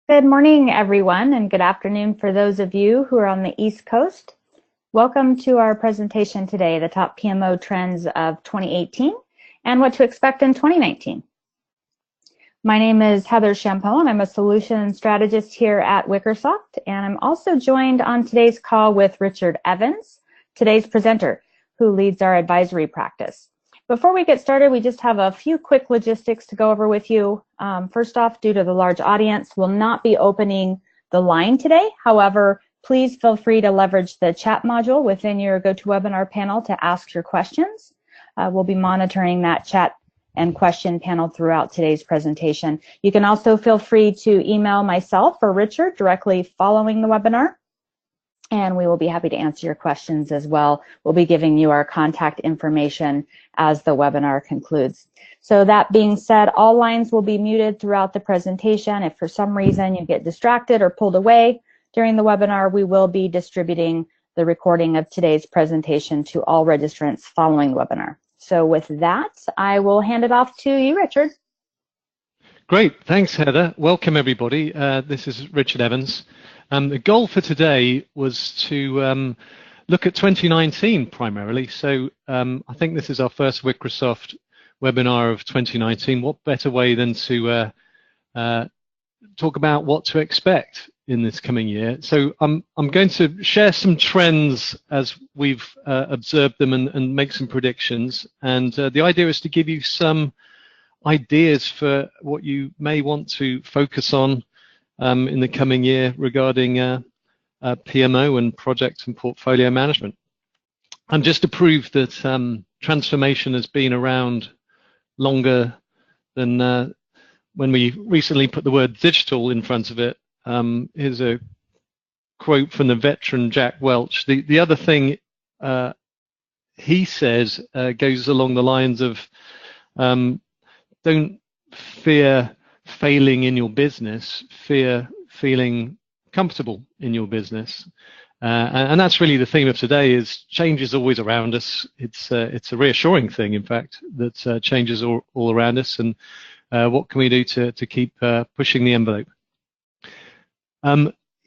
Good morning, everyone, and good afternoon for those of you who are on the East Coast. Welcome to our presentation today, the top PMO trends of 2018 and what to expect in 2019. My name is Heather Champone. I'm a solution strategist here at WICRESOFT, and I'm also joined on today's call with Richard Evans, today's presenter, who leads our advisory practice. Before we get started, we just have a few quick logistics to go over with you. First off, due to the large audience, we'll not be opening the line today. However, please feel free to leverage the chat module within your GoToWebinar panel to ask your questions. We'll be monitoring that chat and question panel throughout today's presentation. You can also feel free to email myself or Richard directly following the webinar, and we will be happy to answer your questions as well. We'll be giving you our contact information as the webinar concludes. So that being said, all lines will be muted throughout the presentation. If for some reason you get distracted or pulled away during the webinar, we will be distributing the recording of today's presentation to all registrants following the webinar. So with that, I will hand it off to you, Richard. Great, thanks Heather. Welcome everybody. This is Richard Evans. The goal for today was to look at 2019 primarily. So I think this is our first WICRESOFT webinar of 2019. What better way than to talk about what to expect in this coming year. So I'm going to share some trends as we've observed them and make some predictions. And the idea is to give you some ideas for what you may want to focus on in the coming year regarding PMO and project and portfolio management. And just to prove that transformation has been around longer than when we recently put the word digital in front of it, here's a quote from the veteran Jack Welch. The other thing he says goes along the lines of don't fear failing in your business, fear feeling comfortable in your business. And that's really the theme of today, is change is always around us. It's a reassuring thing, in fact, that change is all around us, and what can we do to keep pushing the envelope?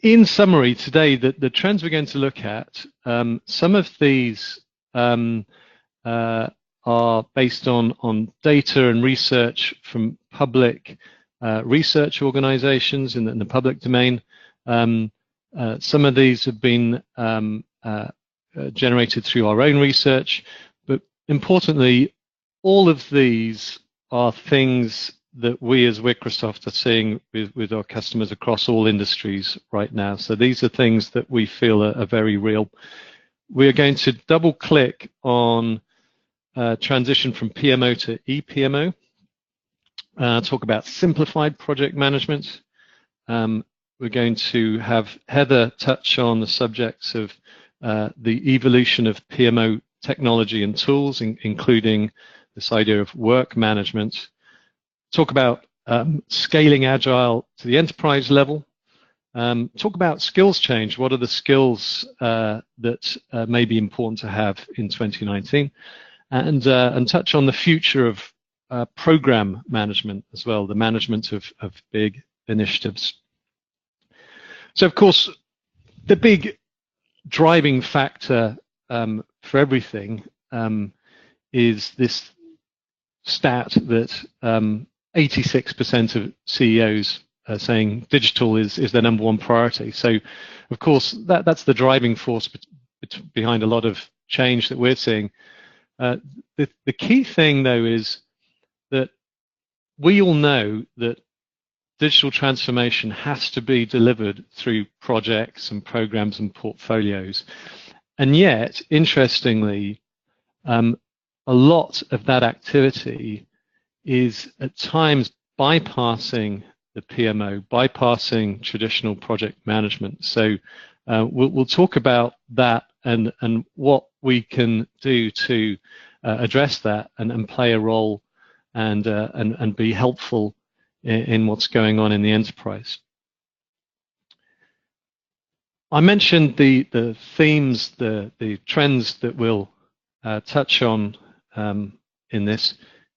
In summary, today, the trends we're going to look at, some of these are based on data and research from public research organizations in the public domain. Some of these have been generated through our own research, but importantly, all of these are things that we as WICRESOFT are seeing with our customers across all industries right now. So these are things that we feel are very real. We are going to double click on transition from PMO to ePMO, talk about simplified project management. We're going to have Heather touch on the subjects of the evolution of PMO technology and tools, including this idea of work management. Talk about scaling Agile to the enterprise level. Talk about skills change. What are the skills that may be important to have in 2019? And touch on the future of program management as well, the management of big initiatives. So, of course, the big driving factor for everything is this stat that 86% of CEOs are saying digital is their number one priority. So, of course, that's the driving force behind a lot of change that we're seeing. The key thing, though, is that we all know that digital transformation has to be delivered through projects and programs and portfolios. And yet, interestingly, a lot of that activity is at times bypassing the PMO, bypassing traditional project management. So we'll talk about that and what we can do to address that and play a role and be helpful in what's going on in the enterprise. I mentioned the themes, the trends that we'll touch on in this.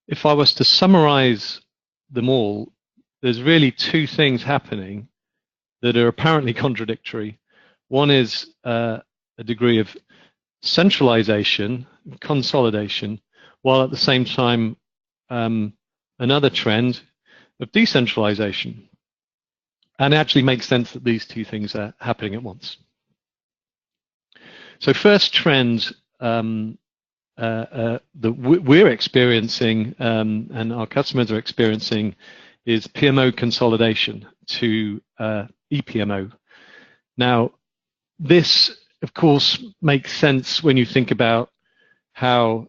If I was to summarize them all, there's really two things happening. that are apparently contradictory. One is a degree of centralization, consolidation, while at the same time another trend of decentralization. And it actually makes sense that these two things are happening at once. So first trend that we're experiencing and our customers are experiencing is PMO consolidation to ePMO. Now, this, of course, makes sense when you think about how,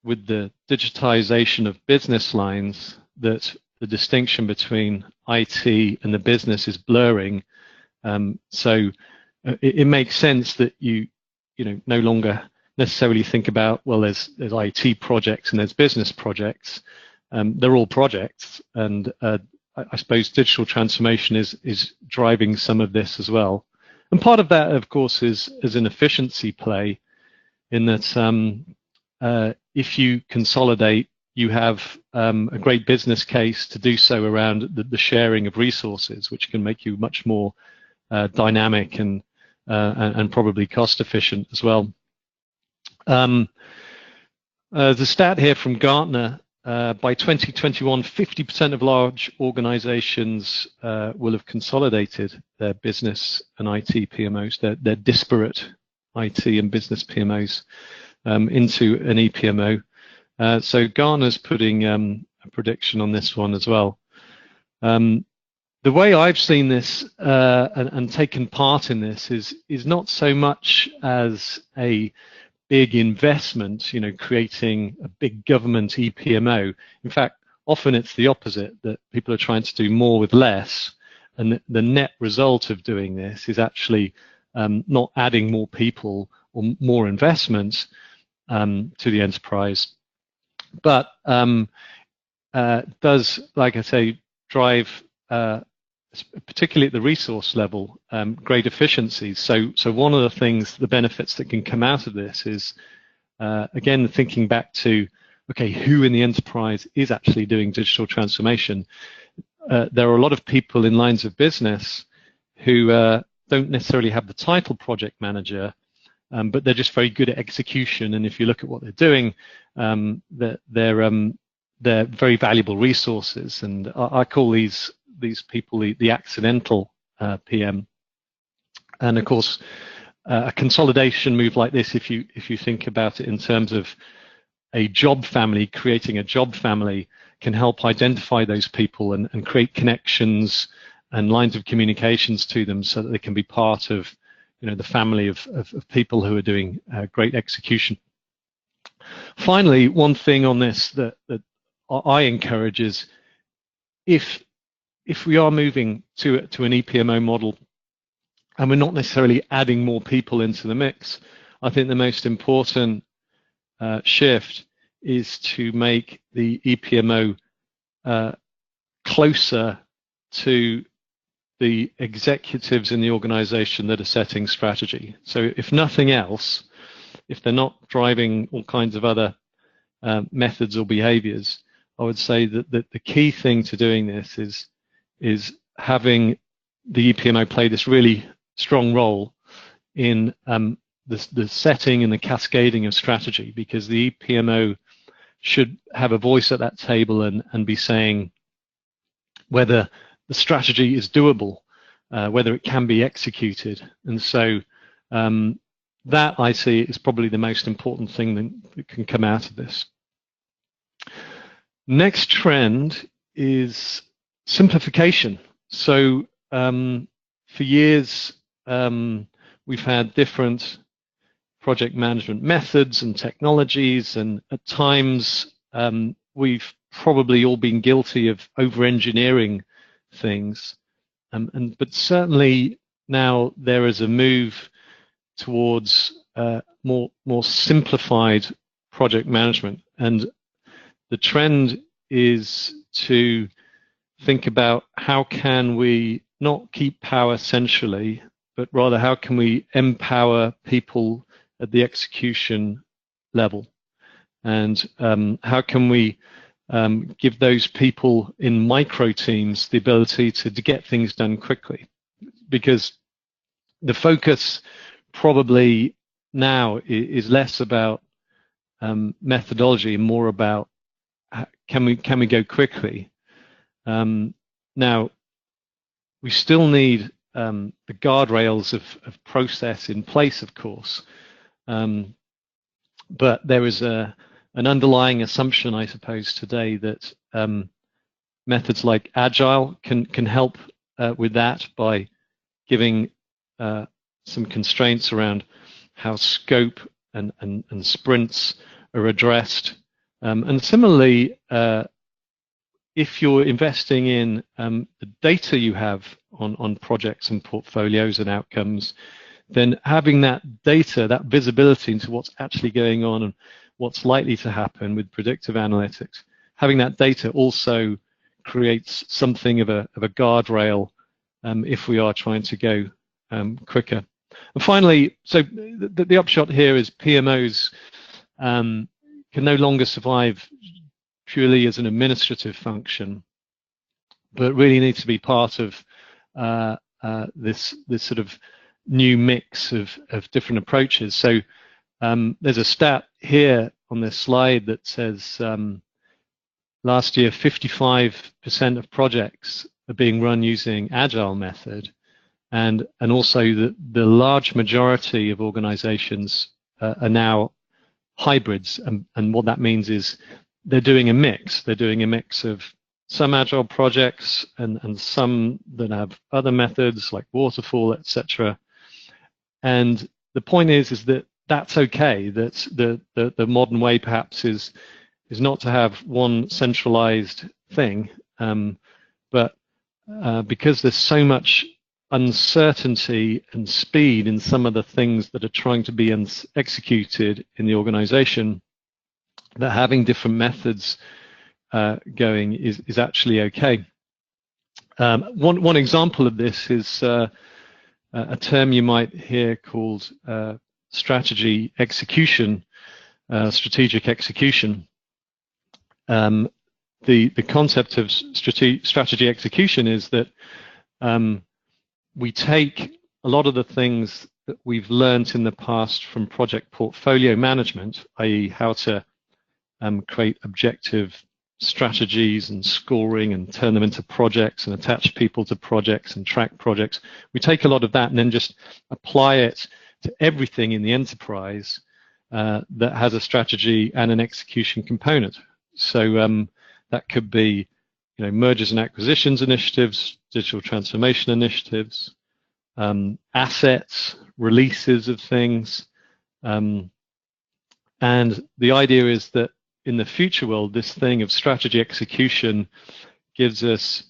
with the digitization of business lines, that the distinction between IT and the business is blurring. So it makes sense that you no longer necessarily think about, well, there's IT projects and there's business projects. They're all projects, and I suppose digital transformation is driving some of this as well. And part of that, of course, is an efficiency play, in that if you consolidate, you have a great business case to do so around the sharing of resources, which can make you much more dynamic and probably cost efficient as well. The stat here from Gartner, by 2021, 50% of large organizations will have consolidated their business and IT PMOs, their disparate IT and business PMOs, into an ePMO. So Gartner's putting a prediction on this one as well. The way I've seen this and taken part in this is not so much as a big investment, creating a big government ePMO. In fact, often it's the opposite, that people are trying to do more with less, and the net result of doing this is actually not adding more people or more investment to the enterprise, but does, like I say, drive particularly at the resource level, great efficiencies. So one of the things, the benefits that can come out of this is, again, thinking back to, okay, who in the enterprise is actually doing digital transformation? There are a lot of people in lines of business who don't necessarily have the title project manager, but they're just very good at execution. And if you look at what they're doing, they're very valuable resources. And I call these people the accidental PM. And of course, a consolidation move like this, if you think about it in terms of a job family, creating a job family, can help identify those people and create connections and lines of communications to them, so that they can be part of the family of people who are doing great execution. Finally, one thing on this that I encourage is, if we are moving to an ePMO model and we're not necessarily adding more people into the mix, I think the most important shift is to make the ePMO closer to the executives in the organization that are setting strategy. So if nothing else, if they're not driving all kinds of other methods or behaviors, I would say that the key thing to doing this is having the ePMO play this really strong role in the setting and the cascading of strategy, because the ePMO should have a voice at that table and be saying whether the strategy is doable, whether it can be executed. And so that, I see, is probably the most important thing that can come out of this. Next trend is simplification. So for years, we've had different project management methods and technologies, and at times we've probably all been guilty of over-engineering things. But certainly now there is a move towards more simplified project management, and the trend is to think about how can we not keep power centrally, but rather how can we empower people at the execution level, and how can we give those people in micro teams the ability to get things done quickly, because the focus probably now is less about methodology and more about can we go quickly. Now we still need the guardrails of process in place, of course, but there is an underlying assumption, I suppose, today that methods like Agile can help with that by giving some constraints around how scope and sprints are addressed. And similarly, if you're investing in the data you have on projects and portfolios and outcomes, then having that data, that visibility into what's actually going on and what's likely to happen with predictive analytics, having that data also creates something of a guardrail if we are trying to go quicker. And finally, so the upshot here is PMOs can no longer survive purely as an administrative function, but really need to be part of this sort of new mix of different approaches. So there's a stat here on this slide that says last year 55% of projects are being run using Agile method, and also the large majority of organizations are now hybrids, and what that means is they're doing a mix. They're doing a mix of some Agile projects and some that have other methods like waterfall, etc. And the point is that that's okay. That the modern way perhaps is not to have one centralized thing, but because there's so much uncertainty and speed in some of the things that are trying to be executed in the organization, that having different methods going is actually okay. One example of this is a term you might hear called strategy execution, strategic execution. The concept of strategy execution is that we take a lot of the things that we've learned in the past from project portfolio management, i.e. how to create objective strategies and scoring and turn them into projects and attach people to projects and track projects. We take a lot of that and then just apply it to everything in the enterprise that has a strategy and an execution component. So that could be, mergers and acquisitions initiatives, digital transformation initiatives, assets, releases of things. And the idea is that in the future world, this thing of strategy execution gives us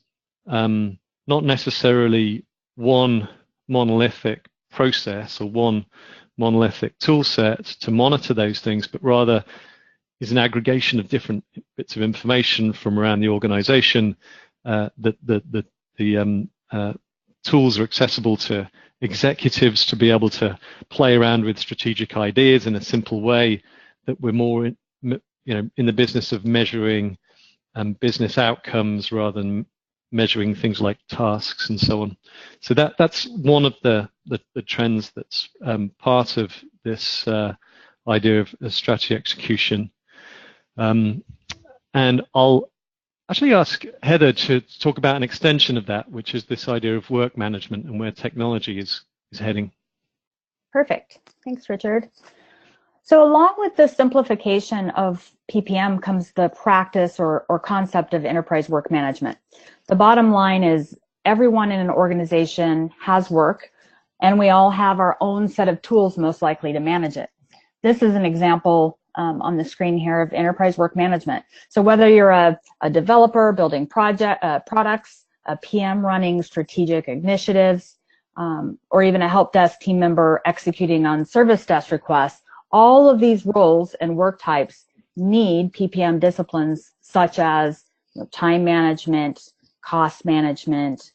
not necessarily one monolithic process or one monolithic tool set to monitor those things, but rather is an aggregation of different bits of information from around the organization. The tools are accessible to executives to be able to play around with strategic ideas in a simple way, that we're more in the business of measuring business outcomes rather than measuring things like tasks and so on. So that's one of the trends that's part of this idea of strategy execution. And I'll actually ask Heather to talk about an extension of that, which is this idea of work management and where technology is heading. Perfect. Thanks, Richard. So along with the simplification of PPM comes the practice or concept of enterprise work management. The bottom line is everyone in an organization has work, and we all have our own set of tools most likely to manage it. This is an example on the screen here of enterprise work management. So whether you're a developer building products, a PM running strategic initiatives, or even a help desk team member executing on service desk requests, all of these roles and work types need PPM disciplines such as time management, cost management,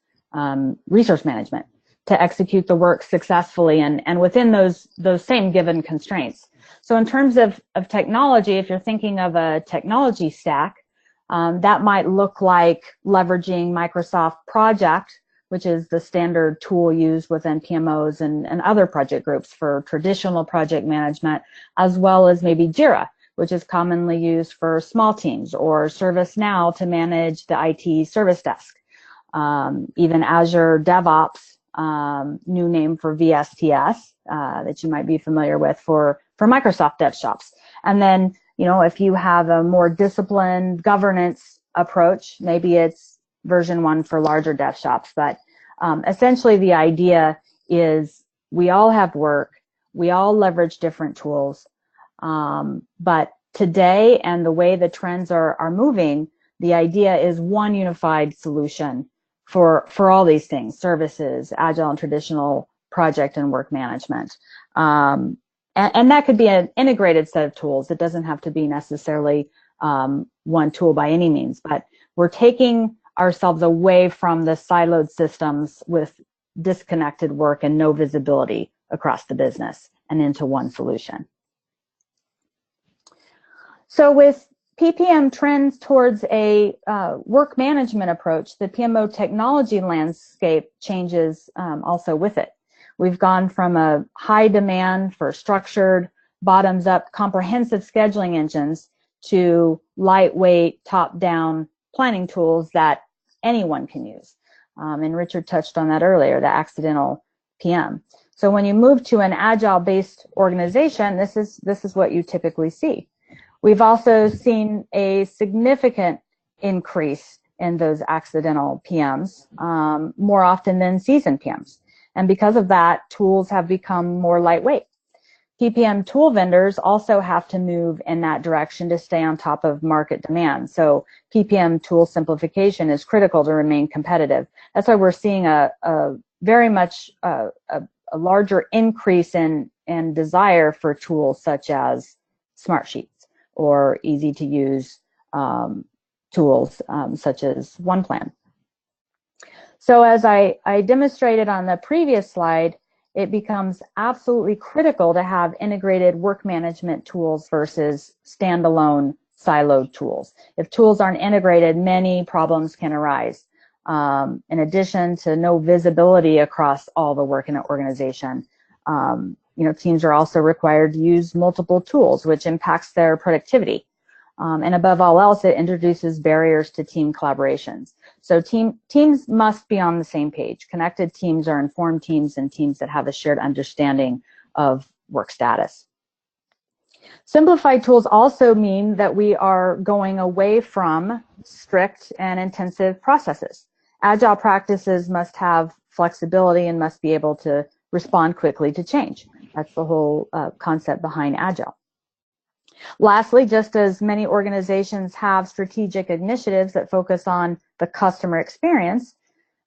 resource management to execute the work successfully and within those same given constraints. So in terms of technology, if you're thinking of a technology stack, That might look like leveraging Microsoft Project, which is the standard tool used within PMOs and other project groups for traditional project management, as well as maybe Jira, which is commonly used for small teams, or ServiceNow to manage the IT service desk. Even Azure DevOps, new name for VSTS, that you might be familiar with for Microsoft DevShops. And then, if you have a more disciplined governance approach, maybe it's version 1 for larger DevShops. But essentially the idea is we all have work, we all leverage different tools, but today and the way the trends are moving, the idea is one unified solution for all these things: services, agile and traditional project and work management. And that could be an integrated set of tools. It doesn't have to be necessarily one tool by any means, but we're taking ourselves away from the siloed systems with disconnected work and no visibility across the business and into one solution. So with PPM trends towards a work management approach, the PMO technology landscape changes also with it. We've gone from a high demand for structured, bottoms-up, comprehensive scheduling engines to lightweight, top-down planning tools that anyone can use. And Richard touched on that earlier, the accidental PM. So when you move to an agile-based organization, this is what you typically see. We've also seen a significant increase in those accidental PMs, more often than seasoned PMs. And because of that, tools have become more lightweight. PPM tool vendors also have to move in that direction to stay on top of market demand. So PPM tool simplification is critical to remain competitive. That's why we're seeing a very much a larger increase in desire for tools such as Smartsheets or easy to use tools such as OnePlan. So as I demonstrated on the previous slide, it becomes absolutely critical to have integrated work management tools versus standalone siloed tools. If tools aren't integrated, many problems can arise. In addition to no visibility across all the work in an organization, teams are also required to use multiple tools, which impacts their productivity. And above all else, it introduces barriers to team collaborations. So teams must be on the same page. Connected teams are informed teams and teams that have a shared understanding of work status. Simplified tools also mean that we are going away from strict and intensive processes. Agile practices must have flexibility and must be able to respond quickly to change. That's the whole concept behind Agile. Lastly, just as many organizations have strategic initiatives that focus on the customer experience,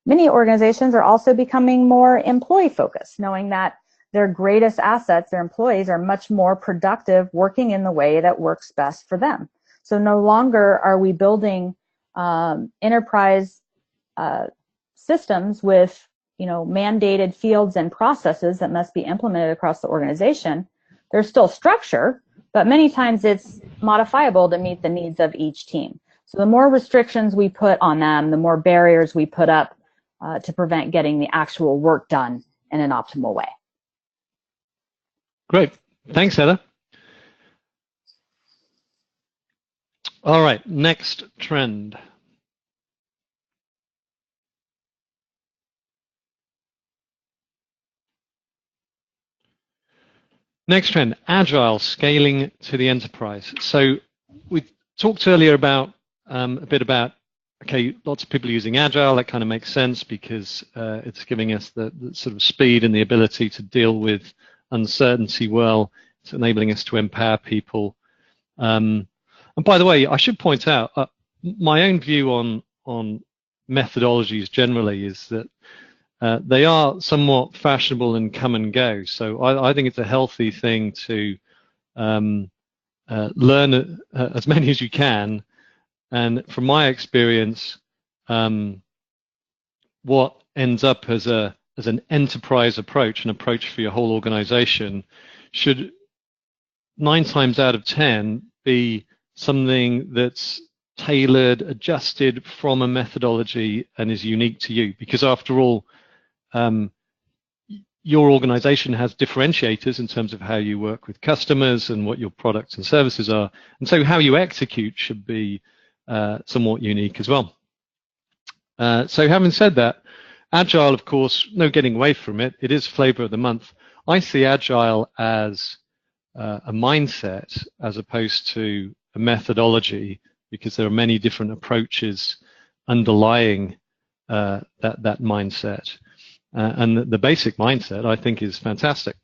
many organizations are also becoming more employee-focused, knowing that their greatest assets, their employees, are much more productive working in the way that works best for them. So no longer are we building enterprise systems with mandated fields and processes that must be implemented across the organization. There's still structure, but many times it's modifiable to meet the needs of each team. So the more restrictions we put on them, the more barriers we put up to prevent getting the actual work done in an optimal way. Great. Thanks, Heather. All right, next trend. Next trend, Agile scaling to the enterprise. So we talked earlier about a bit about, okay, lots of people using Agile. That kind of makes sense because it's giving us the sort of speed and the ability to deal with uncertainty well. It's enabling us to empower people. And by the way, I should point out, my own view on methodologies generally is that they are somewhat fashionable and come and go. So I think it's a healthy thing to learn as many as you can. And from my experience, what ends up as an enterprise approach, an approach for your whole organization, should 9 times out of 10 be something that's tailored, adjusted from a methodology and is unique to you. Because after all, your organization has differentiators in terms of how you work with customers and what your products and services are. And so how you execute should be somewhat unique as well. So having said that, Agile, of course, no getting away from it. It is flavor of the month. I see Agile as a mindset as opposed to a methodology, because there are many different approaches underlying that mindset. And the basic mindset, I think, is fantastic.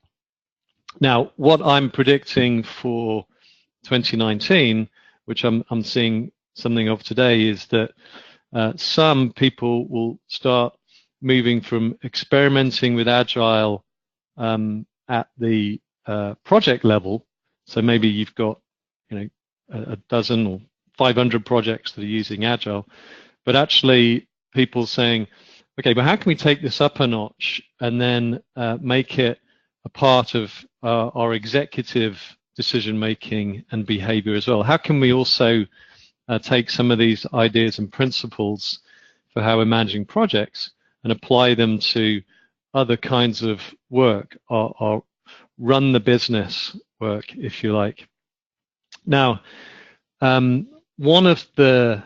Now, what I'm predicting for 2019, which I'm seeing something of today, is that some people will start moving from experimenting with Agile at the project level. So maybe you've got, a dozen or 500 projects that are using Agile, but actually people saying, okay, but how can we take this up a notch and then make it a part of our executive decision-making and behavior as well? How can we also take some of these ideas and principles for how we're managing projects and apply them to other kinds of work, or run the business work, if you like? Now, one of the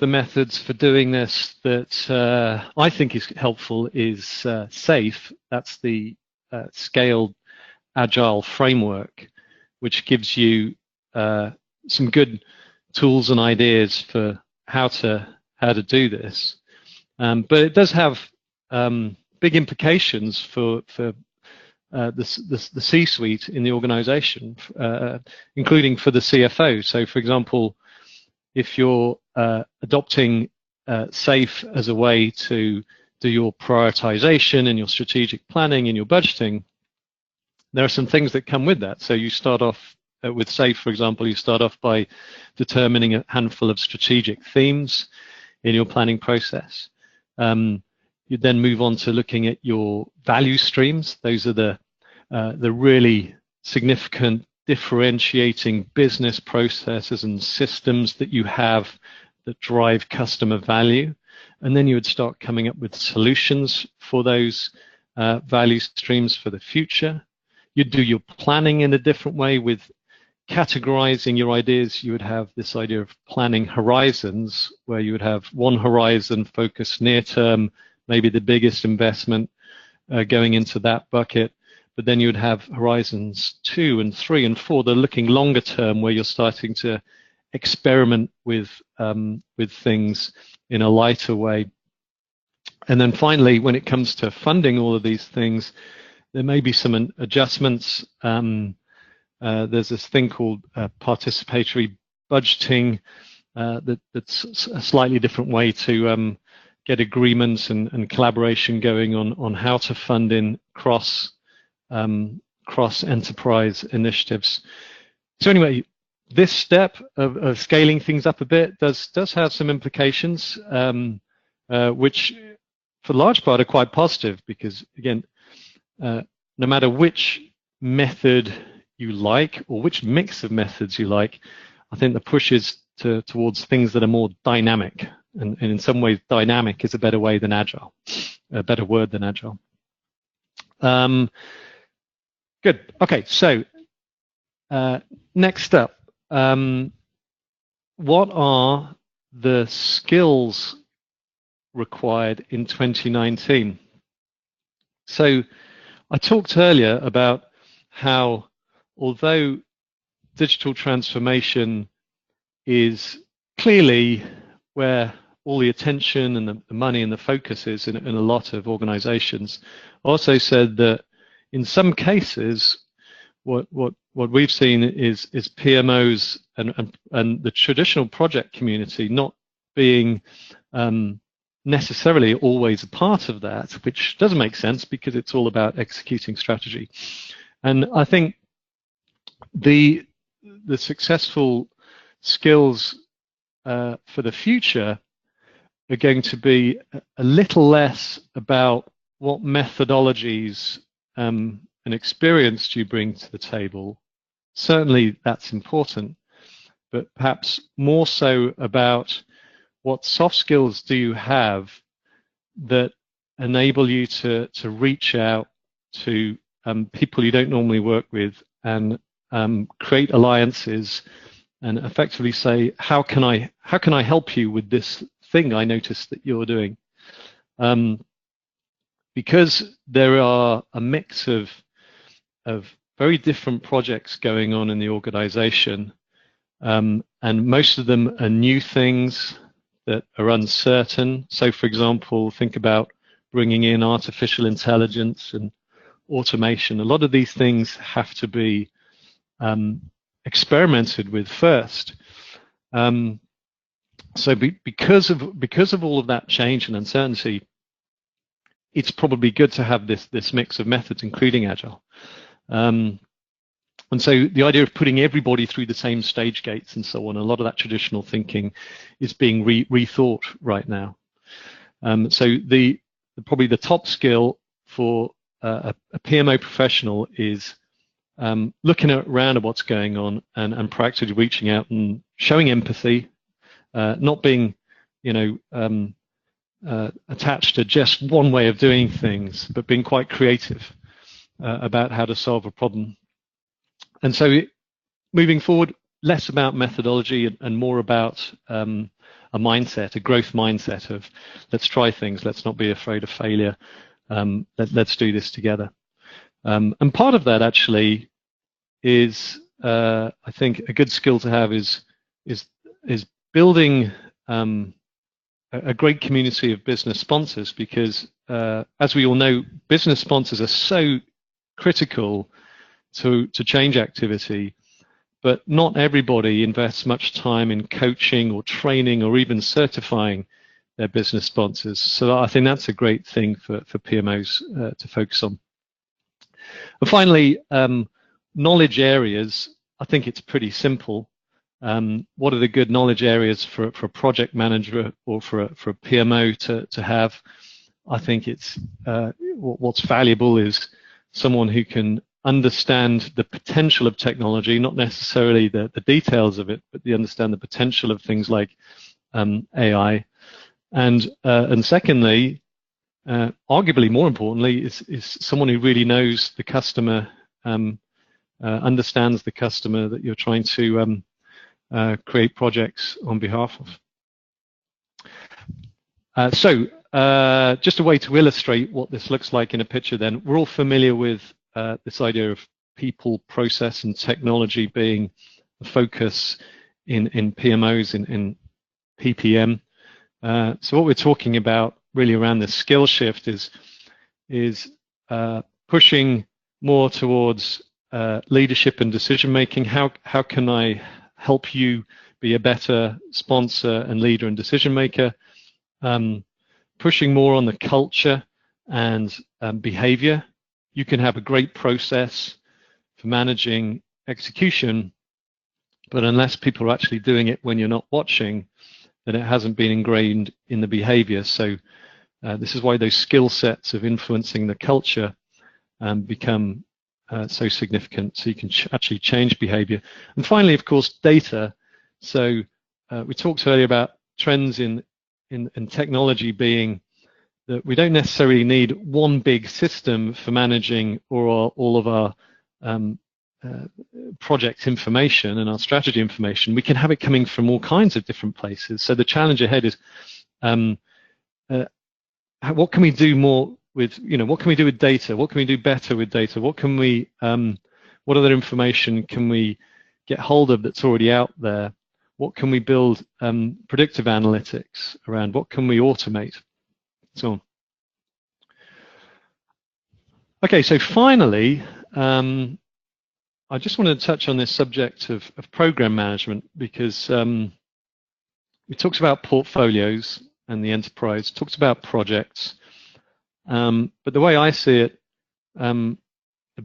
methods for doing this that I think is helpful is SAFE. That's the Scaled Agile Framework, which gives you some good tools and ideas for how to do this. But it does have big implications for the C-suite in the organization, including for the CFO. So, for example, if you're adopting SAFE as a way to do your prioritization and your strategic planning and your budgeting, there are some things that come with that. So you start off with SAFE, for example, you start off by determining a handful of strategic themes in your planning process. You then move on to looking at your value streams. Those are the really significant differentiating business processes and systems that you have that drive customer value. And then you would start coming up with solutions for those value streams for the future. You'd do your planning in a different way with categorizing your ideas. You would have this idea of planning horizons, where you would have one horizon focused near term, maybe the biggest investment going into that bucket. But then you would have horizons 2 and 3 and 4. They're looking longer term, where you're starting to experiment with things in a lighter way. And then finally, when it comes to funding all of these things, there may be some adjustments. There's this thing called participatory budgeting that's a slightly different way to get agreements and collaboration going on how to fund in cross-enterprise initiatives. So anyway, this step of scaling things up a bit does have some implications, which for the large part are quite positive, because again, no matter which method you like or which mix of methods you like, I think the push is towards things that are more dynamic, and in some ways dynamic is a better way than agile, a better word than agile. Good. Okay, so next up, what are the skills required in 2019? So I talked earlier about how, although digital transformation is clearly where all the attention and the money and the focus is in a lot of organizations, I also said that in some cases, what we've seen is PMOs and the traditional project community not being necessarily always a part of that, which doesn't make sense because it's all about executing strategy. And I think the successful skills for the future are going to be a little less about what methodologies and experience do you bring to the table. Certainly that's important, but perhaps more so about what soft skills do you have that enable you to reach out to people you don't normally work with and create alliances and effectively say, how can I help you with this thing I noticed that you're doing? Because there are a mix of very different projects going on in the organization, and most of them are new things that are uncertain. So, for example, think about bringing in artificial intelligence and automation. A lot of these things have to be experimented with first. So because of all of that change and uncertainty, it's probably good to have this mix of methods, including Agile. And so the idea of putting everybody through the same stage gates and so on, a lot of that traditional thinking is being rethought right now. So probably the top skill for a PMO professional is looking around at what's going on and proactively reaching out and showing empathy, not being, attached to just one way of doing things, but being quite creative about how to solve a problem. And so moving forward, less about methodology and more about a mindset, a growth mindset of let's try things, let's not be afraid of failure, let's do this together. And part of that actually is, I think, a good skill to have is building a great community of business sponsors, because as we all know, business sponsors are so critical to change activity, but not everybody invests much time in coaching or training or even certifying their business sponsors. So I think that's a great thing for PMOs to focus on. And finally, knowledge areas. I think it's pretty simple. What are the good knowledge areas for a project manager or for a PMO to have? I think it's what's valuable is someone who can understand the potential of technology, not necessarily the details of it, but they understand the potential of things like AI. And secondly, arguably more importantly, is someone who really knows the customer, understands the customer that you're trying to create projects on behalf of. So just a way to illustrate what this looks like in a picture then. We're all familiar with this idea of people, process, and technology being the focus in PMOs, in PPM. So what we're talking about really around this skill shift is pushing more towards leadership and decision making. How can I help you be a better sponsor and leader and decision maker? Pushing more on the culture and behavior. You can have a great process for managing execution, but unless people are actually doing it when you're not watching, then it hasn't been ingrained in the behavior. So this is why those skill sets of influencing the culture become so significant, so you can actually change behavior. And finally, of course, data. So we talked earlier about trends in technology being that we don't necessarily need one big system for managing all of our project information and our strategy information. We can have it coming from all kinds of different places. So the challenge ahead is what can we do more with, what can we do with data? What can we do better with data? What other information can we get hold of that's already out there? What can we build predictive analytics around? What can we automate? So on. Okay, so finally, I just wanted to touch on this subject of program management, because we talked about portfolios and the enterprise, talked about projects, but the way I see it, the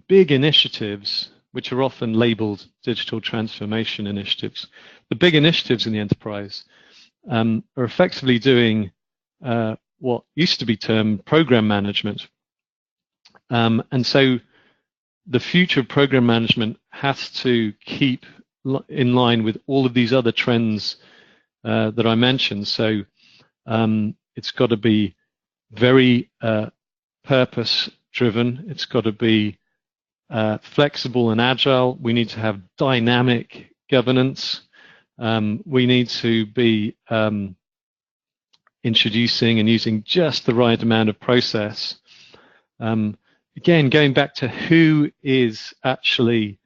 big initiatives, which are often labeled digital transformation initiatives, the big initiatives in the enterprise are effectively doing what used to be termed program management. And so the future of program management has to keep in line with all of these other trends that I mentioned. So it's got to be very purpose driven. It's got to be flexible and agile. We need to have dynamic governance. We need to be introducing and using just the right amount of process. Again, going back to who is actually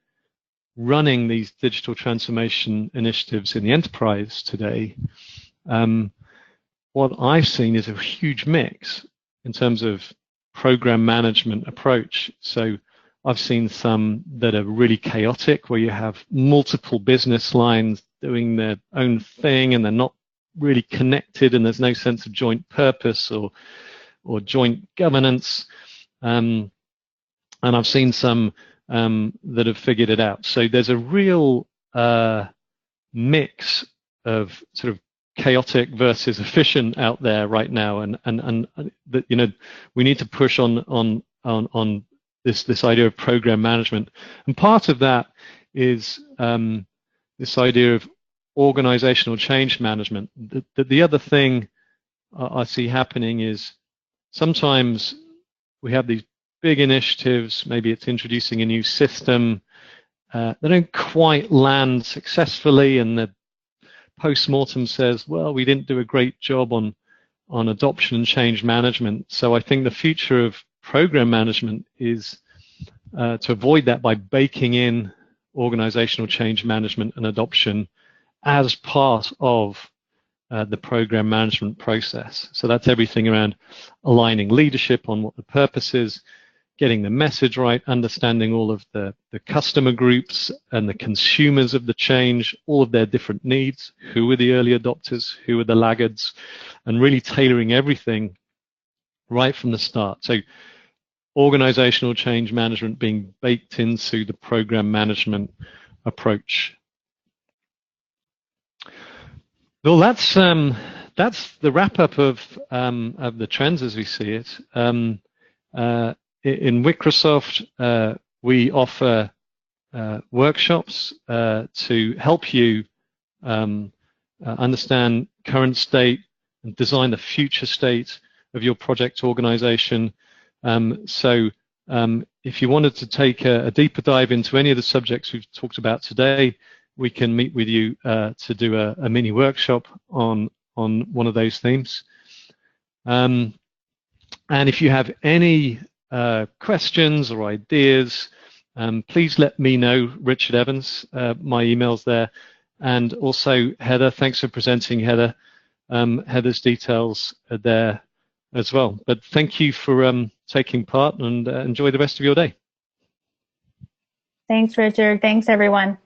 running these digital transformation initiatives in the enterprise today, what I've seen is a huge mix in terms of program management approach. So I've seen some that are really chaotic, where you have multiple business lines doing their own thing and they're not really connected, and there's no sense of joint purpose or joint governance. And I've seen some that have figured it out. So there's a real mix of sort of chaotic versus efficient out there right now, and that, you know, we need to push on this idea of program management. And part of that is this idea of organizational change management. The other thing I see happening is sometimes we have these big initiatives, maybe it's introducing a new system, they don't quite land successfully, and the post-mortem says, well, we didn't do a great job on adoption and change management. So I think the future of program management is to avoid that by baking in organizational change management and adoption as part of the program management process. So that's everything around aligning leadership on what the purpose is, getting the message right, understanding all of the customer groups and the consumers of the change, all of their different needs, who are the early adopters, who are the laggards, and really tailoring everything right from the start. So organizational change management being baked into the program management approach. Well, that's the wrap up of the trends as we see it. In WICRESOFT, we offer workshops to help you understand current state and design the future state of your project organization. So if you wanted to take a deeper dive into any of the subjects we've talked about today, we can meet with you to do a mini workshop on one of those themes. And if you have any questions or ideas, please let me know, Richard Evans. My email's there. And also Heather, thanks for presenting, Heather. Heather's details are there as well. But thank you for taking part, and enjoy the rest of your day. Thanks, Richard. Thanks, everyone.